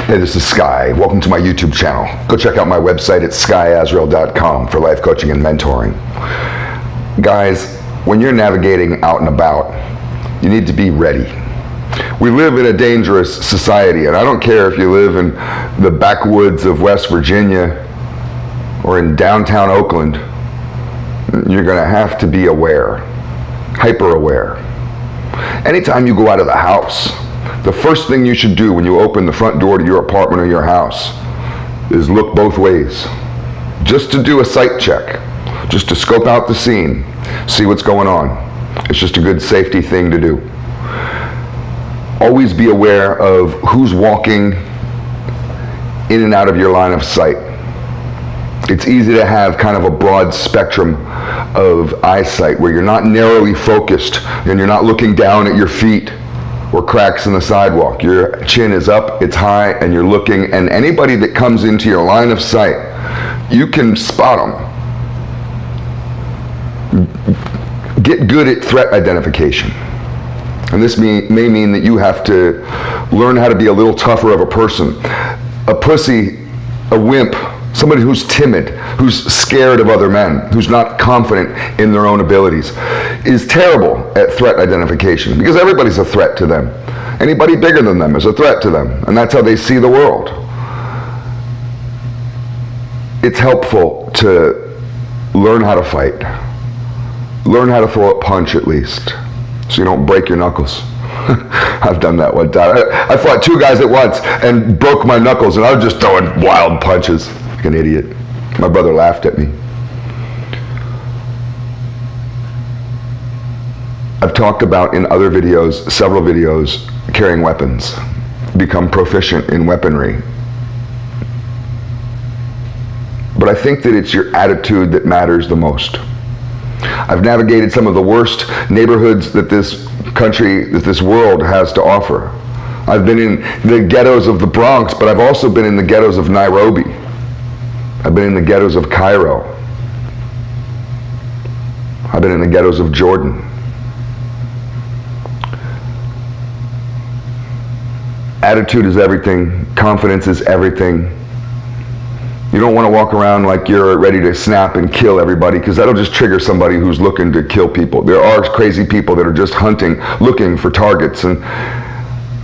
Hey, this is Sky. Welcome to my YouTube channel. Go check out my website at skysworld.com for life coaching and mentoring. Guys, when you're navigating out and about, you need to be ready. We live in a dangerous society, and I don't care if you live in the backwoods of West Virginia or in downtown Oakland, you're going to have to be aware, hyper aware. Anytime you go out of the house, the first thing you should do when you open the front door to your apartment or your house is look both ways. Just to do a sight check, just to scope out the scene, see what's going on. It's just a good safety thing to do. Always be aware of who's walking in and out of your line of sight. It's easy to have kind of a broad spectrum of eyesight where you're not narrowly focused and you're not looking down at your feet or cracks in the sidewalk. Your chin is up, it's high, and you're looking, and anybody that comes into your line of sight, you can spot them. Get good at threat identification. And this may mean that you have to learn how to be a little tougher of a person. A pussy, a wimp, somebody who's timid, who's scared of other men, who's not confident in their own abilities, is terrible at threat identification because everybody's a threat to them. Anybody bigger than them is a threat to them, and that's how they see the world. It's helpful to learn how to fight. Learn how to throw a punch at least, so you don't break your knuckles. I've done that one time. I fought two guys at once and broke my knuckles, and I was just throwing wild punches like an idiot. My brother laughed at me. I've talked about in other videos, several videos, carrying weapons. Become proficient in weaponry. But I think that it's your attitude that matters the most. I've navigated some of the worst neighborhoods that this country, that this world has to offer. I've been in the ghettos of the Bronx, but I've also been in the ghettos of Nairobi. I've been in the ghettos of Cairo. I've been in the ghettos of Jordan. Attitude is everything. Confidence is everything. You don't want to walk around like you're ready to snap and kill everybody, because that'll just trigger somebody who's looking to kill people. There are crazy people that are just hunting, looking for targets, and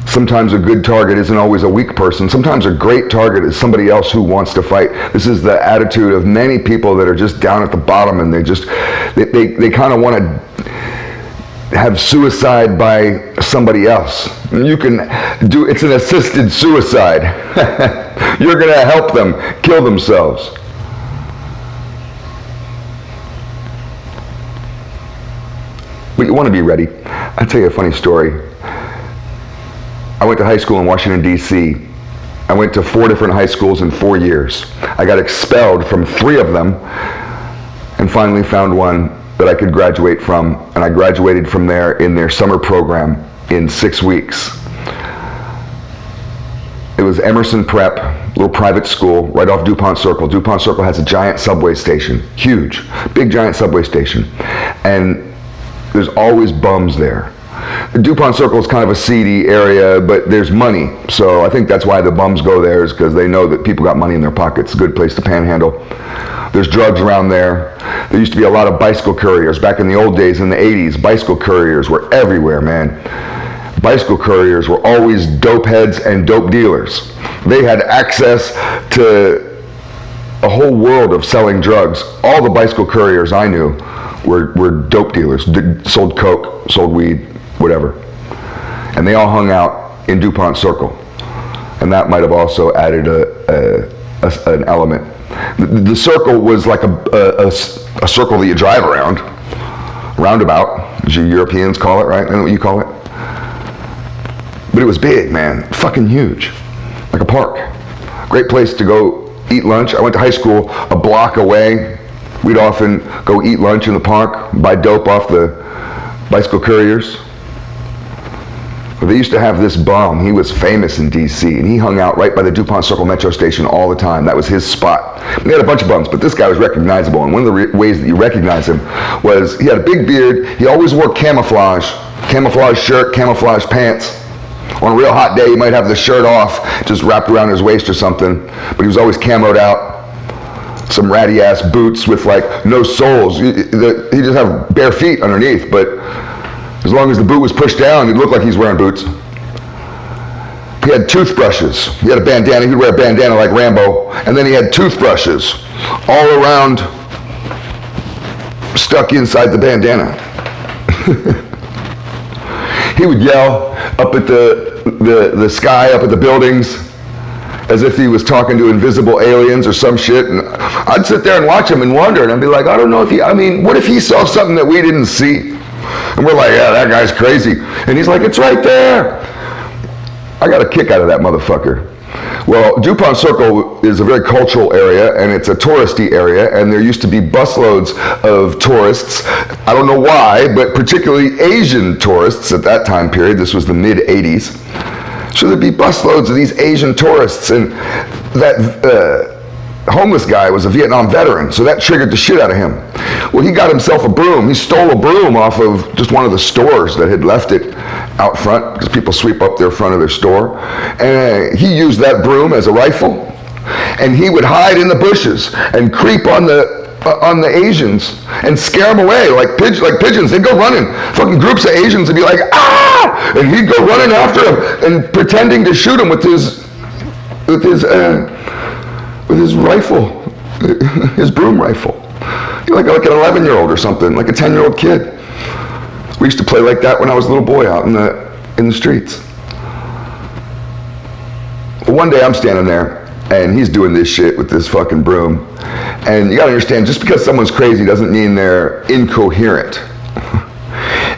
sometimes a good target isn't always a weak person. Sometimes a great target is somebody else who wants to fight. This is the attitude of many people that are just down at the bottom, and they kind of want to have suicide by somebody else. You can do, it's an assisted suicide. You're going to help them kill themselves. But you want to be ready. I'll tell you a funny story. I went to high school in Washington, D.C. I went to 4 different high schools in 4 years. I got expelled from 3 of them and finally found one that I could graduate from, and I graduated from there in their summer program in 6 weeks. It was Emerson Prep, little private school right off DuPont Circle. DuPont Circle has a giant subway station, huge, big giant subway station, and there's always bums there. DuPont Circle is kind of a seedy area, but there's money, so I think that's why the bums go there, is because they know that people got money in their pockets. A good place to panhandle. There's drugs around there. There used to be a lot of bicycle couriers. Back in the old days, in the 80s, bicycle couriers were everywhere, man. Bicycle couriers were always dope heads and dope dealers. They had access to a whole world of selling drugs. All the bicycle couriers I knew were dope dealers, sold coke, sold weed, whatever. And they all hung out in DuPont Circle. And that might have also added an element. The circle was like a circle that you drive around, roundabout, as you Europeans call it, right? Isn't that what you call it? But it was big, man, fucking huge, like a park. Great place to go eat lunch. I went to high school a block away. We'd often go eat lunch in the park, buy dope off the bicycle couriers. They used to have this bum. He was famous in D.C., and he hung out right by the DuPont Circle metro station all the time. That was his spot. They had a bunch of bums, but this guy was recognizable, and one of the ways that you recognize him was he had a big beard. He always wore camouflage shirt, camouflage pants. On a real hot day, he might have the shirt off, just wrapped around his waist or something, but he was always camoed out. Some ratty ass boots with like no soles. He just have bare feet underneath, but as long as the boot was pushed down, he'd look like he's wearing boots. He had toothbrushes. He had a bandana. He'd wear a bandana like Rambo, and then he had toothbrushes all around, stuck inside the bandana. He would yell up at the sky, up at the buildings, as if he was talking to invisible aliens or some shit. And I'd sit there and watch him and wonder, and I'd be like, I don't know if what if he saw something that we didn't see? And we're like, yeah, that guy's crazy. And he's like, it's right there. I got a kick out of that motherfucker. Well, DuPont Circle is a very cultural area, and it's a touristy area, and there used to be busloads of tourists. I don't know why, but particularly Asian tourists at that time period. This was the mid-'80s. So there'd be busloads of these Asian tourists, and that homeless guy was a Vietnam veteran, so that triggered the shit out of him. Well, he got himself a broom. He stole a broom off of just one of the stores that had left it out front, because people sweep up their front of their store. And he used that broom as a rifle, and he would hide in the bushes and creep on the Asians and scare them away like pigeons. They'd go running. Fucking groups of Asians would be like, ah! And he'd go running after them and pretending to shoot them with his rifle, his broom rifle. Like an 11-year-old or something, like a 10-year-old kid. We used to play like that when I was a little boy out in the streets. Well, one day I'm standing there, and he's doing this shit with this fucking broom. And you gotta understand, just because someone's crazy doesn't mean they're incoherent.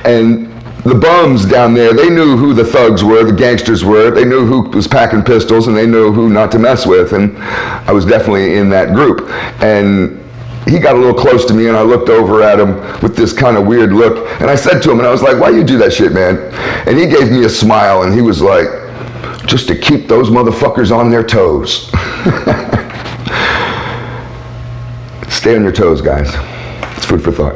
And the bums down there, they knew who the thugs were, the gangsters were. They knew who was packing pistols, and they knew who not to mess with. And I was definitely in that group. And he got a little close to me, and I looked over at him with this kind of weird look. And I said to him, and I was like, why you do that shit, man? And he gave me a smile, and he was like, just to keep those motherfuckers on their toes. Stay on your toes, guys. It's food for thought.